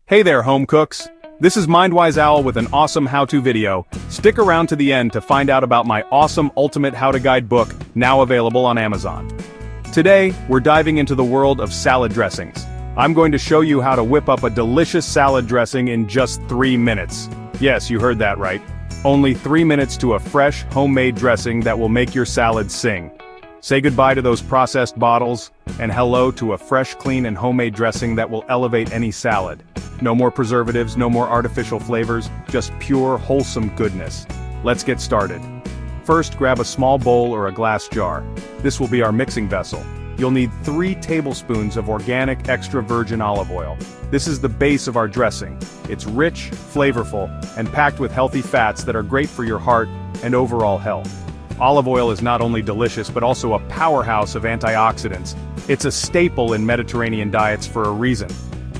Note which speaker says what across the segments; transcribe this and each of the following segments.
Speaker 1: Hey there, home cooks! This is Mindwise Owl with an awesome how-to video. Stick around to the end to find out about my awesome ultimate how-to guide book, now available on Amazon. Today, we're diving into the world of salad dressings. I'm going to show you how to whip up a delicious salad dressing in just 3 minutes. Yes, you heard that right. Only 3 minutes to a fresh, homemade dressing that will make your salad sing. Say goodbye to those processed bottles, and hello to a fresh, clean, and homemade dressing that will elevate any salad. No more preservatives, no more artificial flavors, just pure, wholesome goodness. Let's get started. First, grab a small bowl or a glass jar. This will be our mixing vessel. You'll need 3 tablespoons of organic extra virgin olive oil. This is the base of our dressing. It's rich, flavorful, and packed with healthy fats that are great for your heart and overall health. Olive oil is not only delicious but also a powerhouse of antioxidants. It's a staple in Mediterranean diets for a reason.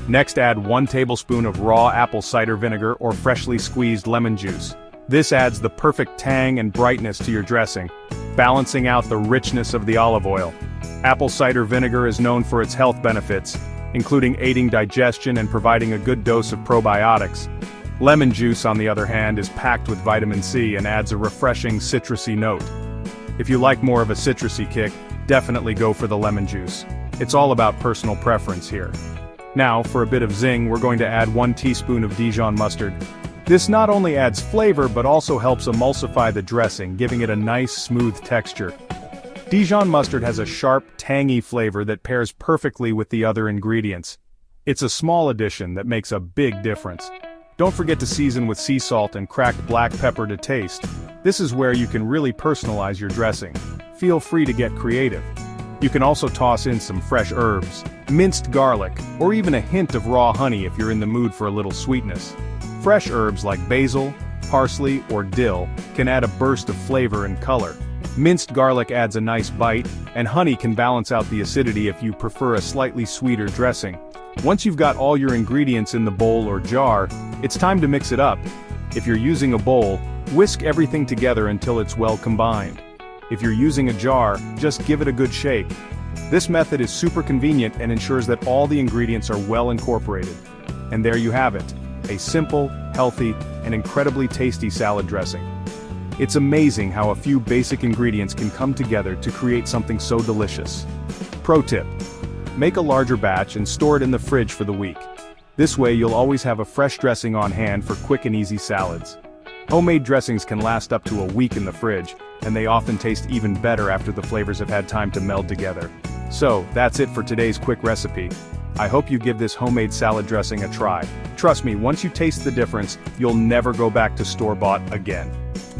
Speaker 1: Next, add 1 tablespoon of raw apple cider vinegar or freshly squeezed lemon juice. This adds the perfect tang and brightness to your dressing, balancing out the richness of the olive oil. Apple cider vinegar is known for its health benefits, including aiding digestion and providing a good dose of probiotics. Lemon juice, on the other hand, is packed with vitamin C and adds a refreshing citrusy note. If you like more of a citrusy kick, definitely go for the lemon juice. It's all about personal preference here. Now, for a bit of zing, we're going to add 1 teaspoon of Dijon mustard. This not only adds flavor but also helps emulsify the dressing, giving it a nice, smooth texture. Dijon mustard has a sharp, tangy flavor that pairs perfectly with the other ingredients. It's a small addition that makes a big difference. Don't forget to season with sea salt and cracked black pepper to taste. This is where you can really personalize your dressing. Feel free to get creative. You can also toss in some fresh herbs, minced garlic, or even a hint of raw honey if you're in the mood for a little sweetness. Fresh herbs like basil, parsley, or dill can add a burst of flavor and color. Minced garlic adds a nice bite, and honey can balance out the acidity if you prefer a slightly sweeter dressing. Once you've got all your ingredients in the bowl or jar, it's time to mix it up. If you're using a bowl, whisk everything together until it's well combined. If you're using a jar, just give it a good shake. This method is super convenient and ensures that all the ingredients are well incorporated. And there you have it, a simple, healthy, and incredibly tasty salad dressing. It's amazing how a few basic ingredients can come together to create something so delicious. Pro tip: make a larger batch and store it in the fridge for the week. This way you'll always have a fresh dressing on hand for quick and easy salads. Homemade dressings can last up to a week in the fridge, and they often taste even better after the flavors have had time to meld together. So, that's it for today's quick recipe. I hope you give this homemade salad dressing a try. Trust me, once you taste the difference, you'll never go back to store-bought again.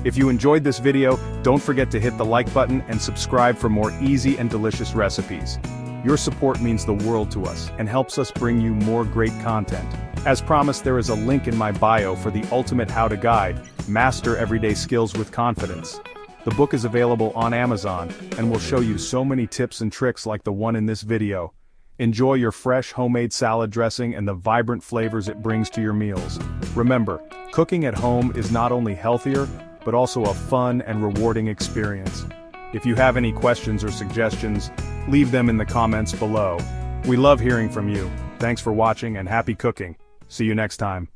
Speaker 1: If you enjoyed this video, don't forget to hit the like button and subscribe for more easy and delicious recipes. Your support means the world to us and helps us bring you more great content. As promised, there is a link in my bio for the ultimate how-to guide, Master Everyday Skills with Confidence. The book is available on Amazon and will show you so many tips and tricks like the one in this video. Enjoy your fresh homemade salad dressing and the vibrant flavors it brings to your meals. Remember, cooking at home is not only healthier, but also a fun and rewarding experience. If you have any questions or suggestions, leave them in the comments below. We love hearing from you. Thanks for watching and happy cooking. See you next time.